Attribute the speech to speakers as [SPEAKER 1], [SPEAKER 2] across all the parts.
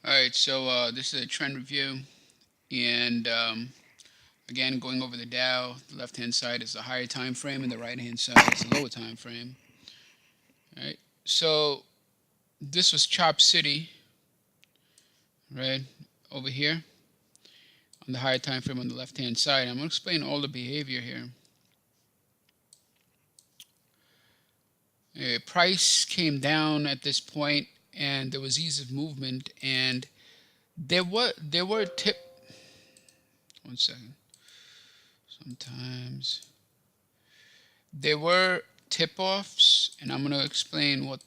[SPEAKER 1] Alright, so this is a trend review, and again, going over the Dow. The left hand side is the higher time frame and the right hand side is the lower time frame. Alright, so this was Chop City, right, over here on the higher time frame on the left hand side. I'm going to explain all the behavior here. Price came down at this point and there was ease of movement, and there were tip 1 second. Sometimes there were tip-offs, and I'm going to explain what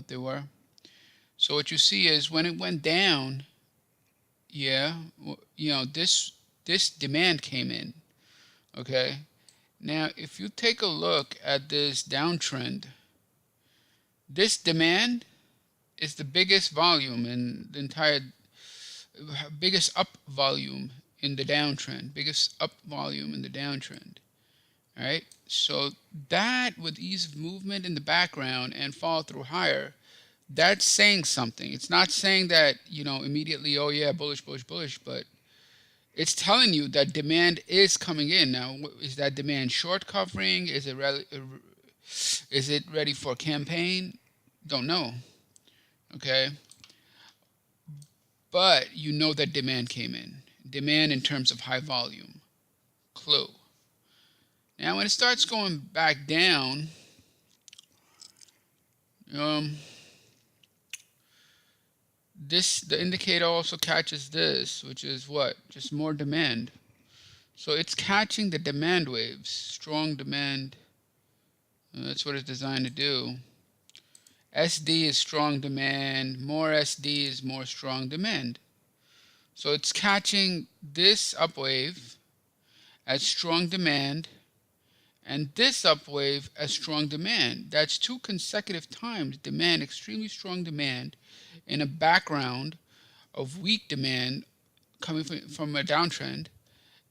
[SPEAKER 1] they were. So what you see is when it went down, this demand came in. Okay, now if you take a look at this downtrend, this demand is the biggest volume in the entire biggest up volume in the downtrend, biggest up volume in the downtrend. All right, so that with ease of movement in the background and follow through higher, that's saying something. It's not saying that immediately, oh yeah, bullish, bullish, bullish, but it's telling you that demand is coming in. Now, is that demand short covering? Is it ready for a campaign? Don't know. Okay, but you know that demand came in. Demand in terms of high volume. Clue. Now, when it starts going back down, the indicator also catches this, which is what? Just more demand. So it's catching the demand waves, strong demand. That's what it's designed to do. SD is strong demand, more SD is more strong demand. So it's catching this upwave as strong demand and this upwave as strong demand. That's 2 consecutive times demand, extremely strong demand, in a background of weak demand coming from a downtrend.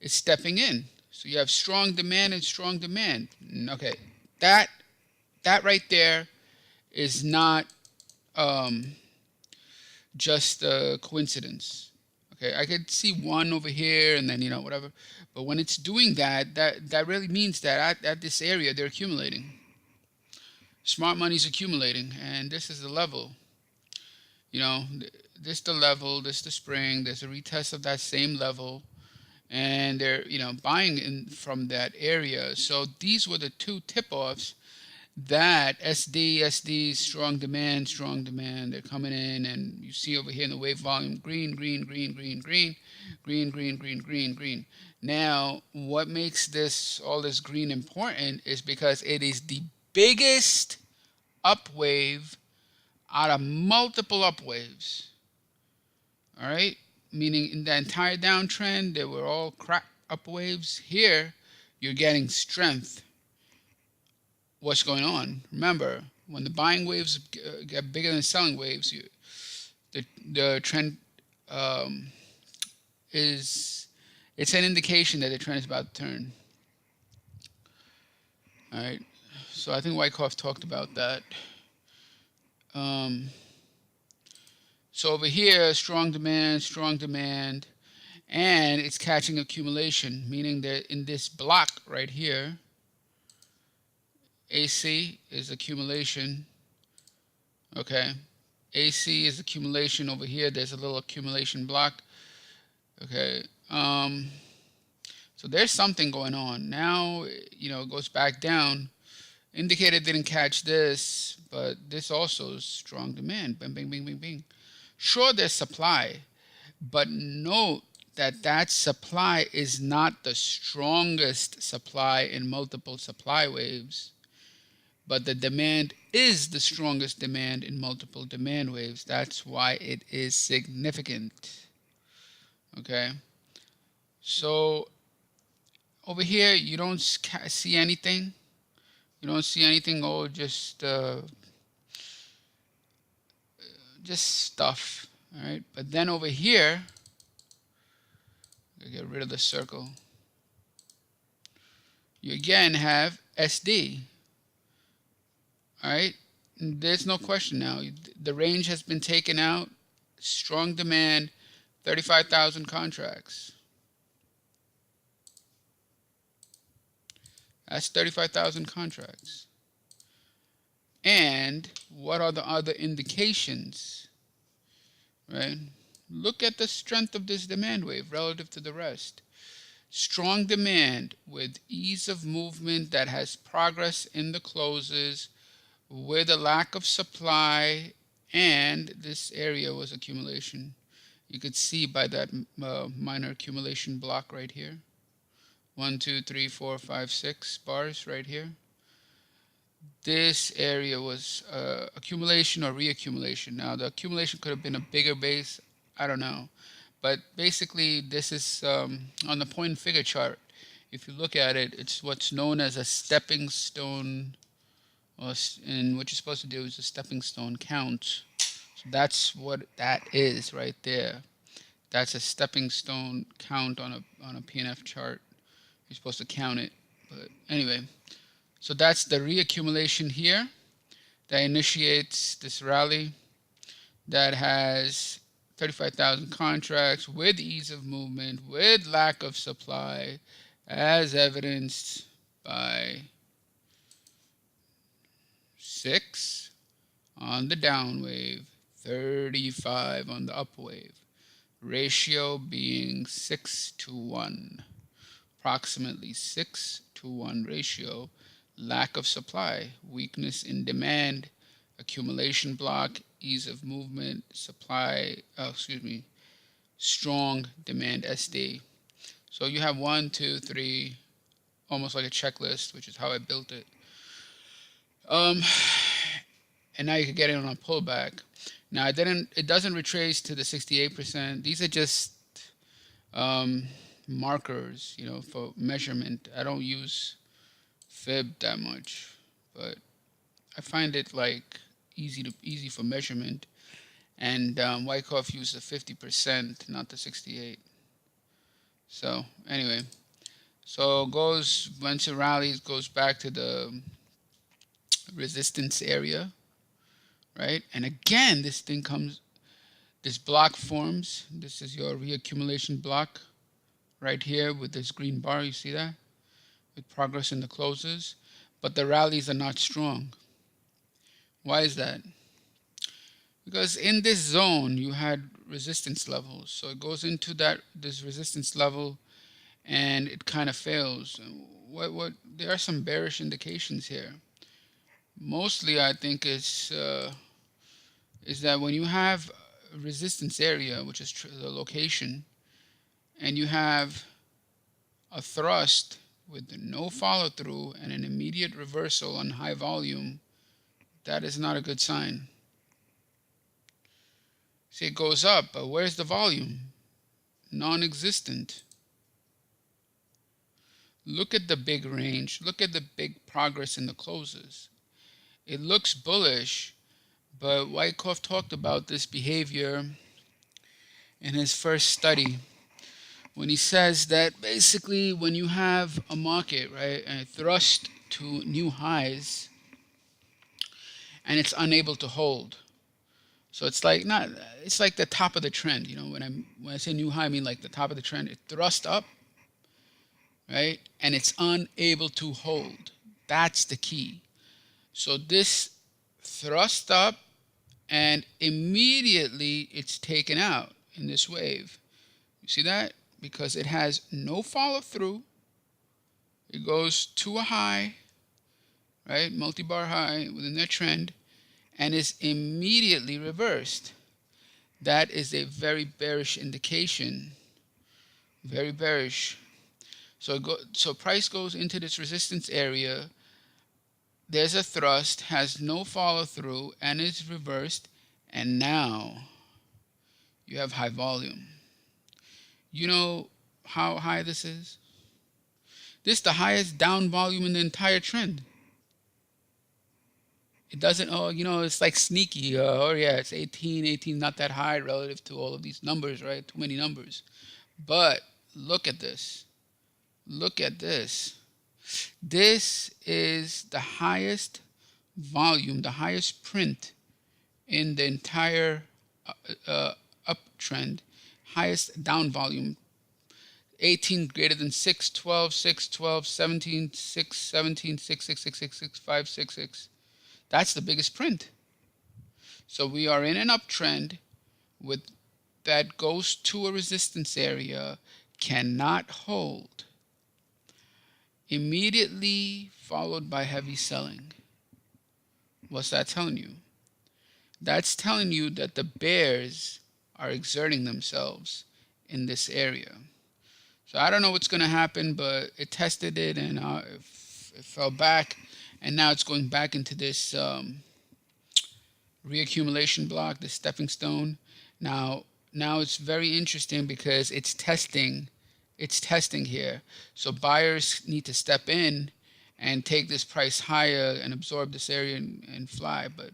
[SPEAKER 1] It's stepping in. So you have strong demand and strong demand. Okay, that right there is not just a coincidence. Okay, I could see one over here and then whatever, but when it's doing that, that really means that at this area they're accumulating. Smart money's accumulating, and this is the level. This the level, this the spring. There's a retest of that same level, and they're buying in from that area. So these were the 2 tip-offs that SD, strong demand, they're coming in, and you see over here in the wave volume, green, green, green, green, green, green, green, green, green, green. Now, what makes all this green important is because it is the biggest up wave out of multiple up waves. All right, meaning in the entire downtrend, they were all crap up waves. Here, you're getting strength. What's going on? Remember, when the buying waves get bigger than selling waves, the trend it's an indication that the trend is about to turn. All right, so I think Wyckoff talked about that. So over here, strong demand, and it's catching accumulation, meaning that in this block right here, AC is accumulation. Okay, AC is accumulation. Over here there's a little accumulation block. Okay, so there's something going on now. It goes back down. Indicator didn't catch this, but this also is strong demand. Bing, bing, bing, bing, bing. Sure, there's supply, but note that supply is not the strongest supply in multiple supply waves, but the demand is the strongest demand in multiple demand waves. That's why it is significant. Okay, so over here you don't see anything. You don't see anything. Oh, just stuff. All right, but then over here, get rid of the circle. You again have SD. All right, there's no question now. The range has been taken out. strong demand, 35,000 contracts. That's 35,000 contracts. And what are the other indications, right? Look at the strength of this demand wave relative to the rest. Strong demand with ease of movement that has progress in the closes with a lack of supply, and this area was accumulation. You could see by that minor accumulation block right here. 1, 2, 3, 4, 5, 6 bars right here. This area was accumulation or reaccumulation. Now the accumulation could have been a bigger base, I don't know. But basically this is on the point and figure chart. If you look at it, it's what's known as a stepping stone, and what you're supposed to do is a stepping stone count. So that's what that is right there. That's a stepping stone count on a PNF chart. You're supposed to count it. But anyway, so that's the reaccumulation here that initiates this rally that has 35,000 contracts with ease of movement, with lack of supply, as evidenced by 6 on the down wave, 35 on the up wave. Ratio being 6 to 1. Approximately 6 to 1 ratio. Lack of supply, weakness in demand, accumulation block, ease of movement, supply, strong demand SD. So you have 1, 2, 3, almost like a checklist, which is how I built it. And now you can get it on a pullback. Now it doesn't retrace to the 68%. These are just markers, you know, for measurement. I don't use fib that much, but I find it like easy for measurement. And Wyckoff used the 50%, not the 68. So anyway, so goes, once it rallies, goes back to the resistance area, right? And again, this block forms. This is your reaccumulation block right here with this green bar. You see that? With progress in the closes. But the rallies are not strong. Why is that? Because in this zone, you had resistance levels. So it goes into this resistance level and it kind of fails. There are some bearish indications here. Mostly, I think is that when you have a resistance area, which is the location, and you have a thrust with no follow through and an immediate reversal on high volume, that is not a good sign. See, it goes up, but where's the volume? Non-existent. Look at the big range. Look at the big progress in the closes. It looks bullish, but Wyckoff talked about this behavior in his first study when he says that basically when you have a market, right, and it thrust to new highs and it's unable to hold. So it's like the top of the trend, you know, when I say new high, I mean like the top of the trend. It thrust up, right? And it's unable to hold. That's the key. So this thrust up and immediately it's taken out in this wave. You see that? Because it has no follow through. It goes to a high, right? Multi-bar high within that trend and is immediately reversed. That is a very bearish indication. Very bearish. So price goes into this resistance area. There's a thrust, has no follow through, and is reversed. And now you have high volume. You know how high this is? This is the highest down volume in the entire trend. It doesn't, it's like sneaky. Yeah, it's 18, not that high relative to all of these numbers, right? Too many numbers. But look at this. Look at this. This is the highest volume, the highest print in the entire uptrend, highest down volume, 18 greater than 6, 12, 6, 12, 17, 6, 17, 6, 6, 6, 6, 6, 5, 6, 6. That's the biggest print. So we are in an uptrend with that goes to a resistance area, cannot hold. Immediately followed by heavy selling. What's that telling you? That's telling you that the bears are exerting themselves in this area. So I don't know what's going to happen, but it tested it and it fell back, and now it's going back into this reaccumulation block, this stepping stone. Now it's very interesting because it's testing here. So buyers need to step in and take this price higher and absorb this area and fly. But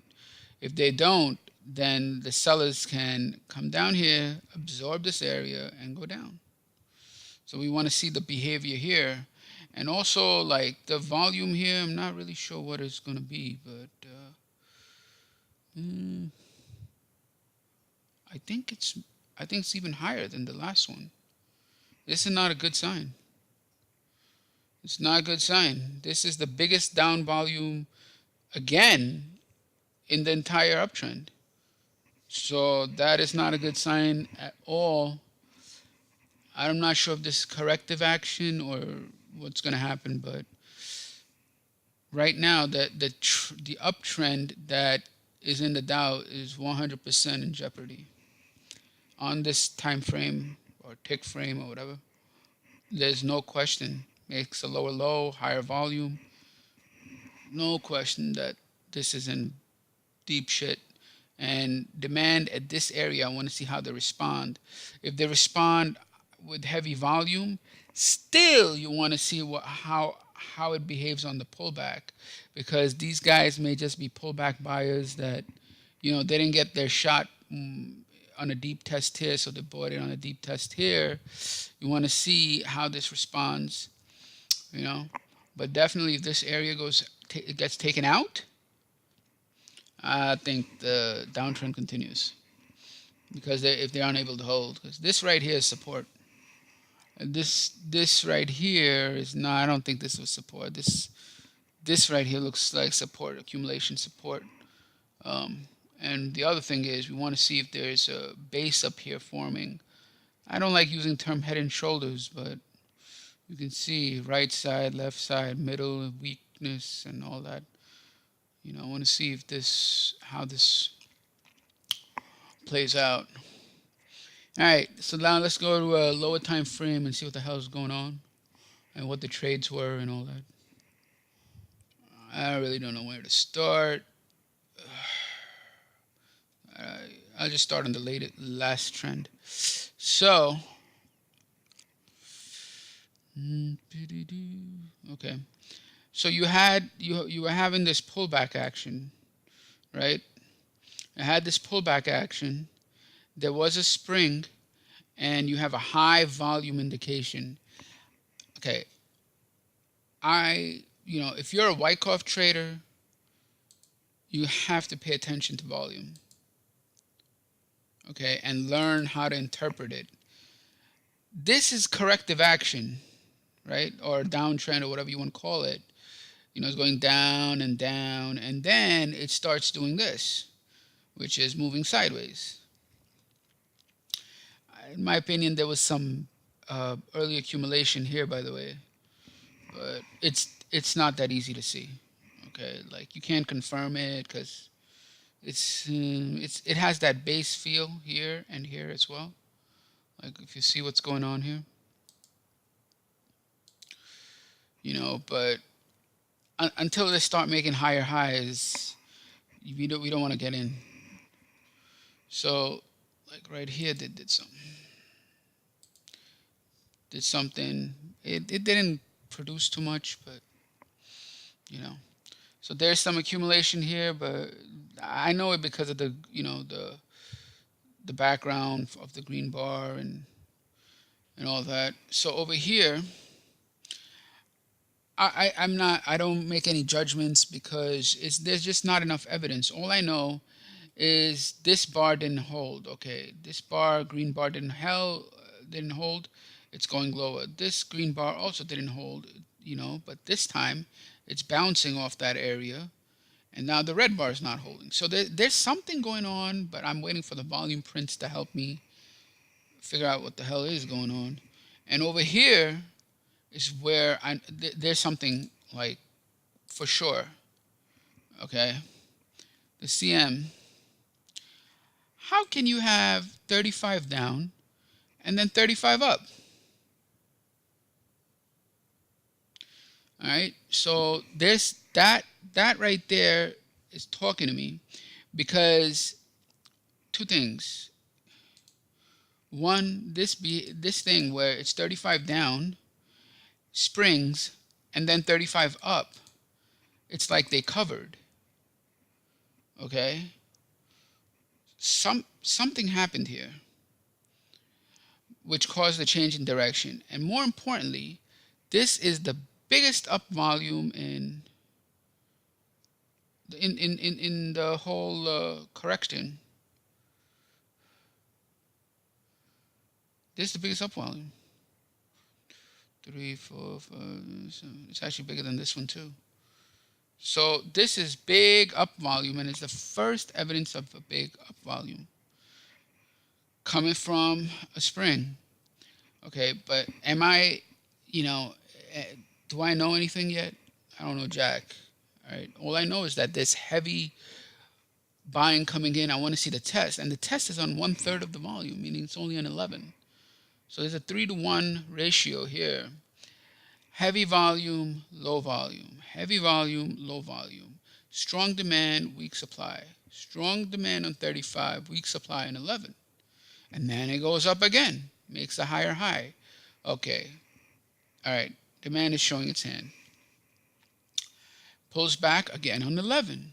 [SPEAKER 1] if they don't, then the sellers can come down here, absorb this area, and go down. So we want to see the behavior here. And also, like, the volume here, I'm not really sure what it's going to be, but I think it's even higher than the last one. This is not a good sign. It's not a good sign. This is the biggest down volume again in the entire uptrend. So that is not a good sign at all. I'm not sure if this is corrective action or what's going to happen, but right now the uptrend that is in the Dow is 100% in jeopardy on this time frame or tick frame or whatever. There's no question. Makes a lower low, higher volume. No question that this is in deep shit. And demand at this area, I want to see how they respond. If they respond with heavy volume, still you want to see how it behaves on the pullback, because these guys may just be pullback buyers that, they didn't get their shot on a deep test here, so they bought it on a deep test here. You want to see how this responds, But definitely, if this area it gets taken out, I think the downtrend continues, because if they're unable to hold, because this right here is support. And this right here is not. I don't think this was support. This right here looks like support, accumulation support. And the other thing is, we want to see if there's a base up here forming. I don't like using term head and shoulders, but you can see right side, left side, middle, weakness, and all that. I want to see if how this plays out. All right, so now let's go to a lower time frame and see what the hell is going on and what the trades were and all that. I really don't know where to start. I'll just start on the last trend. So, okay. So you were having this pullback action, right? I had this pullback action. There was a spring, and you have a high volume indication. Okay. If you're a Wyckoff trader, you have to pay attention to volume. Okay, and learn how to interpret it. This is corrective action, right? Or downtrend, or whatever you want to call it. It's going down, and then it starts doing this, which is moving sideways. In my opinion, there was some early accumulation here, by the way, but it's not that easy to see. Okay, like, you can't confirm it because it has that base feel here and here as well. Like, if you see what's going on here, but until they start making higher highs, we don't want to get in. So, like right here, they did something. It didn't produce too much, but So there's some accumulation here, but I know it because of the the background of the green bar and all that. So over here, I don't make any judgments because there's just not enough evidence. All I know is this bar didn't hold. Okay, this bar, green bar didn't hold. It's going lower. This green bar also didn't hold, but this time it's bouncing off that area, and now the red bar is not holding. So there's something going on, but I'm waiting for the volume prints to help me figure out what the hell is going on. And over here is where there's something like for sure. Okay, the CM. How can you have 35 down and then 35 up? All right, so that right there is talking to me, because two things. One, this thing where it's 35 down, springs, and then 35 up. It's like they covered. Okay? Something happened here which caused a change in direction. And more importantly, this is the biggest up volume in the whole correction. This is the biggest up volume. 3, 4, 5, 7. It's actually bigger than this one too. So this is big up volume, and it's the first evidence of a big up volume coming from a spring. Okay, but am I, do I know anything yet? I don't know jack. All right, all I know is that this heavy buying coming in. I want to see the test, and the test is on 1/3 of the volume, meaning it's only on 11. So there's a 3-to-1 ratio here. Heavy volume, low volume. Heavy volume, low volume. Strong demand, weak supply. Strong demand on 35, weak supply on 11. And then it goes up again, makes a higher high. Okay. All right. Demand is showing its hand. Pulls back again on 11.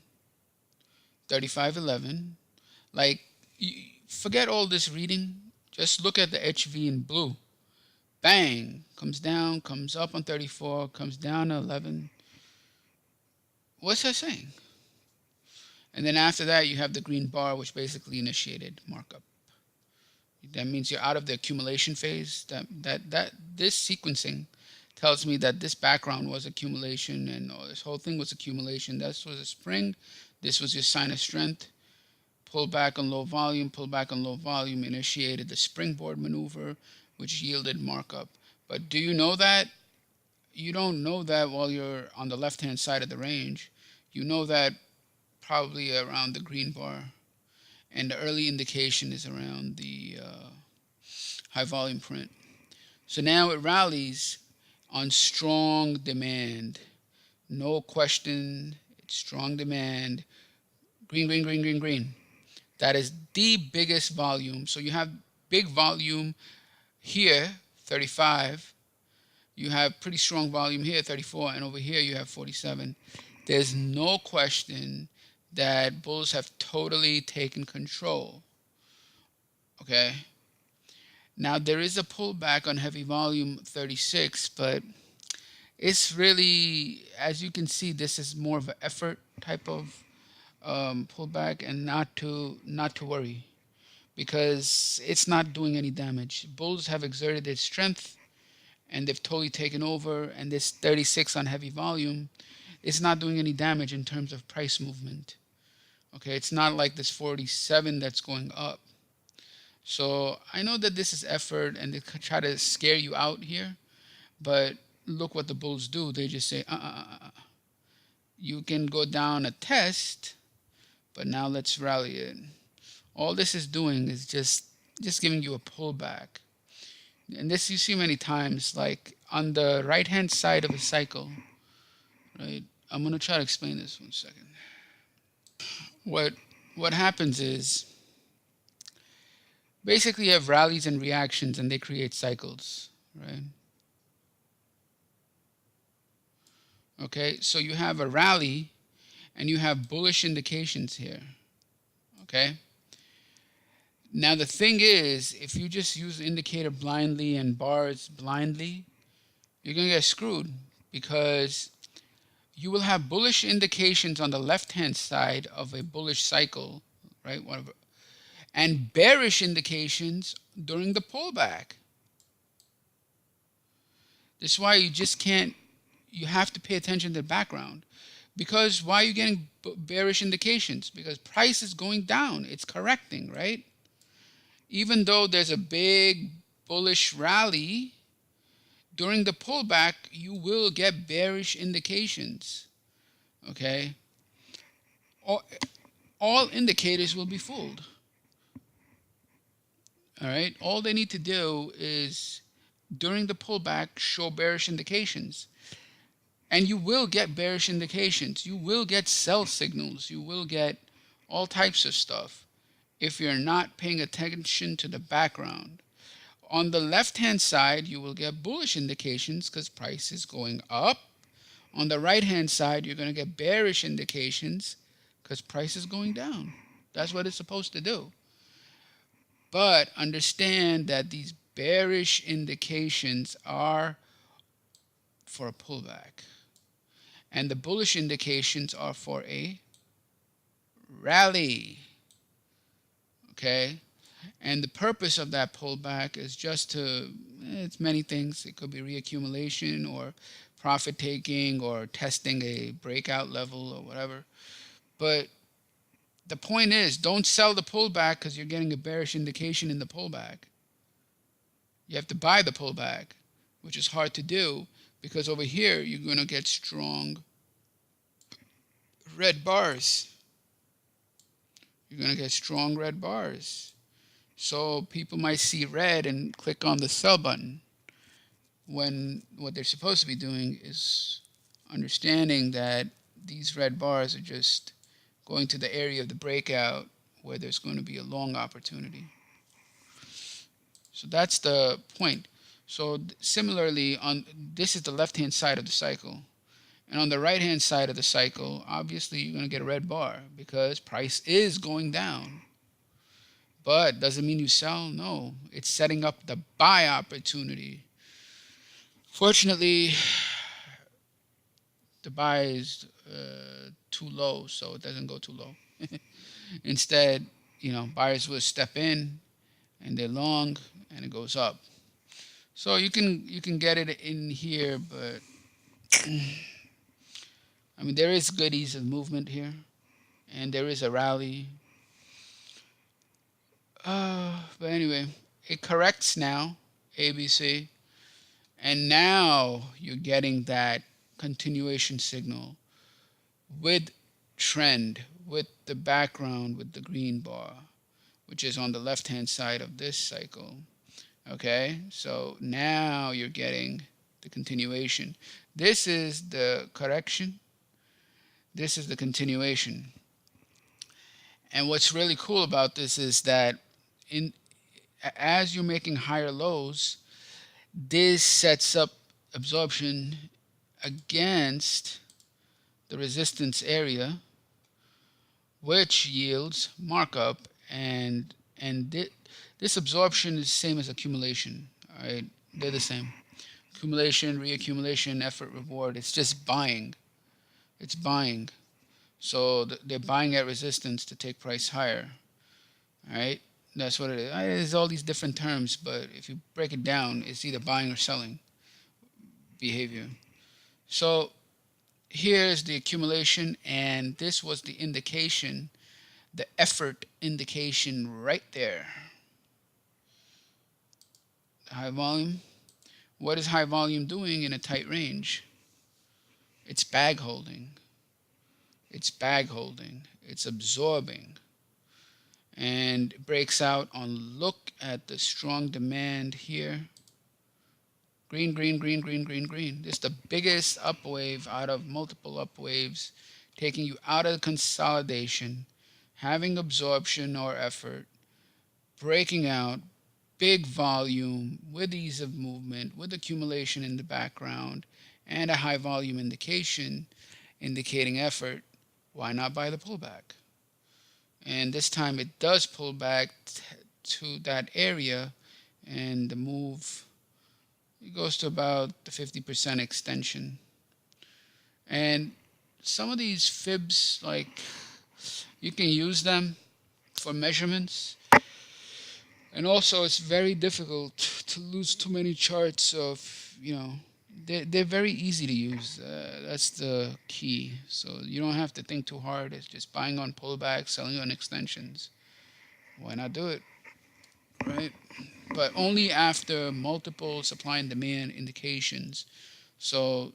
[SPEAKER 1] 35, 11. Like, forget all this reading. Just look at the HV in blue. Bang, comes down, comes up on 34, comes down to 11. What's that saying? And then after that, you have the green bar, which basically initiated markup. That means you're out of the accumulation phase. This sequencing tells me that this background was accumulation, and this whole thing was accumulation. This was a spring. This was your sign of strength. Pull back on low volume, pull back on low volume, initiated the springboard maneuver, which yielded markup. But do you know that? You don't know that while you're on the left-hand side of the range. You know that probably around the green bar. And the early indication is around the high volume print. So now it rallies on strong demand. No question, it's strong demand. Green, green, green, green, green. That is the biggest volume. So you have big volume here, 35. You have pretty strong volume here, 34. And over here you have 47. There's no question that bulls have totally taken control. Okay. Now there is a pullback on heavy volume 36, but it's really, as you can see, this is more of an effort type of pullback, and not to worry, because it's not doing any damage. Bulls have exerted their strength and they've totally taken over, and this 36 on heavy volume is not doing any damage in terms of price movement. Okay, it's not like this 47 that's going up. So I know that this is effort and they try to scare you out here, but look what the bulls do. They just say, you can go down a test, but now let's rally it. All this is doing is just giving you a pullback. And this you see many times, like on the right-hand side of a cycle, right? I'm going to try to explain this 1 second. What happens is, basically you have rallies and reactions, and they create cycles, right? Okay, so you have a rally and you have bullish indications here. Okay, now the thing is, if you just use the indicator blindly and bars blindly, you're gonna get screwed, because you will have bullish indications on the left hand side of a bullish cycle, right? And bearish indications during the pullback. This is why you just can't, you have to pay attention to the background. Because why are you getting bearish indications? Because price is going down. It's correcting, right? Even though there's a big bullish rally, during the pullback, you will get bearish indications, okay? All indicators will be fooled, all right? All they need to do is, during the pullback, show bearish indications. And you will get bearish indications. You will get sell signals. You will get all types of stuff if you're not paying attention to the background. On the left-hand side, you will get bullish indications because price is going up. On the right-hand side, you're going to get bearish indications because price is going down. That's what it's supposed to do. But understand that these bearish indications are for a pullback. And the bullish indications are for a rally. Okay? And the purpose of that pullback is just to, it's many things. It could be reaccumulation or profit taking or testing a breakout level or whatever. But the point is, don't sell the pullback because you're getting a bearish indication in the pullback. You have to buy the pullback, which is hard to do because over here you're going to get strong red bars. You're going to get strong red bars. So people might see red and click on the sell button when what they're supposed to be doing is understanding that these red bars are just going to the area of the breakout where there's going to be a long opportunity. So that's the point. So similarly, this is the left-hand side of the cycle. And on the right-hand side of the cycle, obviously you're going to get a red bar because price is going down. But does it mean you sell? No. It's setting up the buy opportunity. Fortunately, the buy is too low, so it doesn't go too low. Instead, buyers will step in and they're long and it goes up. So you can get it in here, but I mean, there is good ease of movement here, and there is a rally. But anyway, it corrects now, ABC, and now you're getting that continuation signal with trend, with the background, with the green bar, which is on the left-hand side of this cycle. Okay, so now you're getting the continuation. This is the correction. This is the continuation. And what's really cool about this is that as you're making higher lows, this sets up absorption against the resistance area, which yields markup, and this absorption is the same as accumulation. All right, they're the same. Accumulation, reaccumulation, effort, reward. It's just buying. It's buying. So they're buying at resistance to take price higher. All right, that's what it is. There's all these different terms, but if you break it down, it's either buying or selling behavior. So here's the accumulation, and this was the indication, the effort indication right there. High volume. What is high volume doing in a tight range? It's bag holding. It's bag holding. It's absorbing. And breaks out on, look at the strong demand here. Green, green, green, green, green, green. This is the biggest up wave out of multiple up waves, taking you out of consolidation, having absorption or effort, breaking out, big volume with ease of movement, with accumulation in the background, and a high volume indication indicating effort. Why not buy the pullback? And this time it does pull back to that area, and the move, it goes to about the 50% extension. And some of these fibs, like, you can use them, for measurements. And also, it's very difficult to lose too many charts of, they're very easy to use. That's the key. So you don't have to think too hard. It's just buying on pullbacks, selling on extensions. Why not do it, right? But only after multiple supply and demand indications. So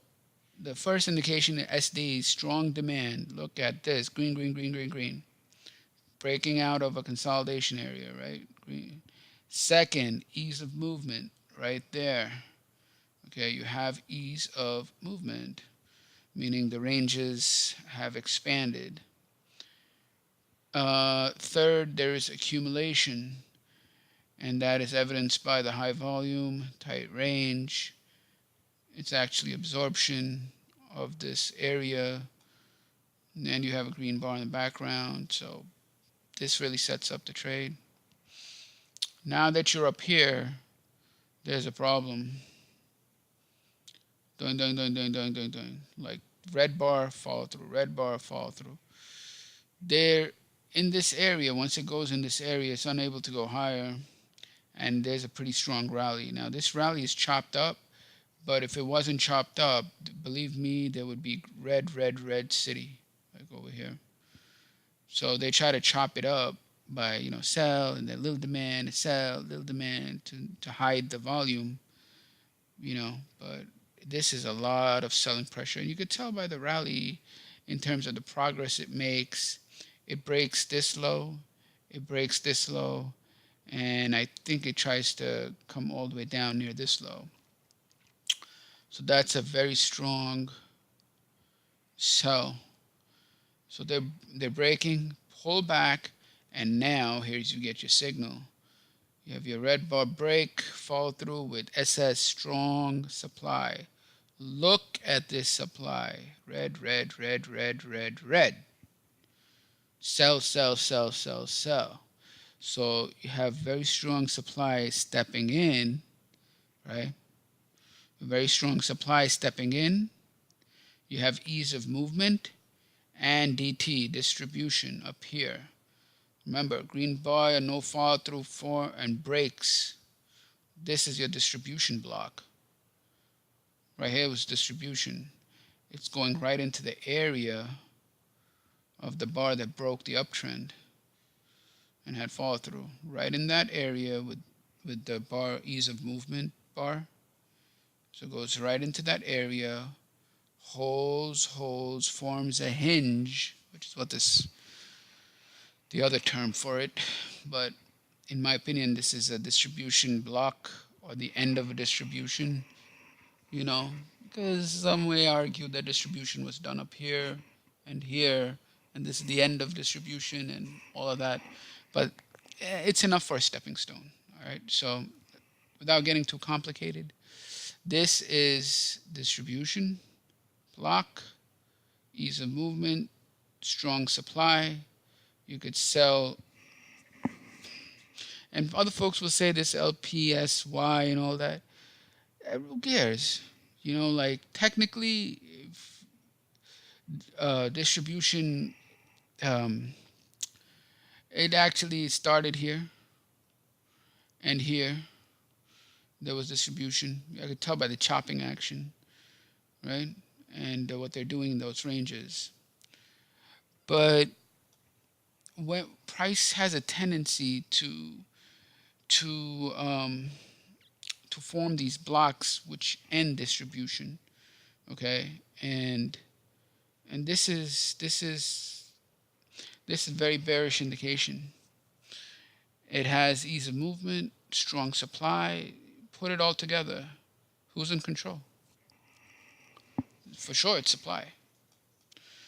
[SPEAKER 1] the first indication in SD, strong demand. Look at this, green, green, green, green, green. Breaking out of a consolidation area, right? Green. Second, ease of movement, right there. Okay, you have ease of movement, meaning the ranges have expanded. Third, there is accumulation, and that is evidenced by the high volume, tight range. It's actually absorption of this area, and then you have a green bar in the background. So this really sets up the trade. Now that you're up here, there's a problem. Doing, doing, doing, doing, doing, doing, doing. Like red bar, follow through, red bar, follow through. There, in this area, once it goes in this area, it's unable to go higher, and there's a pretty strong rally. Now, this rally is chopped up, but if it wasn't chopped up, believe me, there would be red, red, red city, like over here. So they try to chop it up by, sell, and then little demand, sell, little demand to hide the volume, but this is a lot of selling pressure. And you could tell by the rally in terms of the progress it makes. It breaks this low, it breaks this low, and I think it tries to come all the way down near this low. So that's a very strong sell. So they're breaking, pull back, and now here's you get your signal. You have your red bar break, follow through with SS strong supply. Look at this supply. Red, red, red, red, red, red. Sell, sell, sell, sell, sell. So you have very strong supply stepping in, right? Very strong supply stepping in. You have ease of movement and DT, distribution, up here. Remember, green bar, no follow through for, and breaks. This is your distribution block. Right here was distribution. It's going right into the area of the bar that broke the uptrend and had follow through. Right in that area with the bar ease of movement bar. So it goes right into that area, holds, forms a hinge, which is what the other term for it. But in my opinion, this is a distribution block or the end of a distribution. Because some may argue that distribution was done up here and here, and this is the end of distribution and all of that. But it's enough for a stepping stone. All right. So without getting too complicated, this is distribution, block, ease of movement, strong supply. You could sell, and other folks will say this LPSY and all that. Who cares? Like technically, distribution, it actually started here and here. There was distribution. I could tell by the chopping action, right? And what they're doing in those ranges. But when price has a tendency to form these blocks which end distribution, okay, and this is very bearish indication. It has ease of movement, strong supply. Put it all together, who's in control? For sure, it's supply.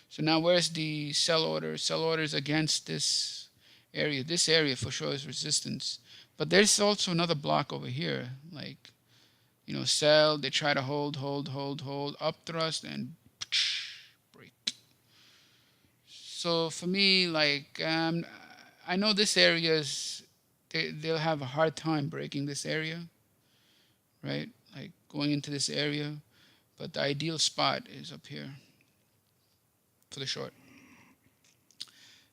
[SPEAKER 1] So now where's the sell order? Sell orders against this area. This area for sure is resistance. But there's also another block over here. Like, sell, they try to hold, up thrust, and break. So for me, like, I know this area is, they'll have a hard time breaking this area, right? Like going into this area. But the ideal spot is up here for the short.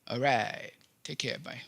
[SPEAKER 1] All right. Take care. Bye.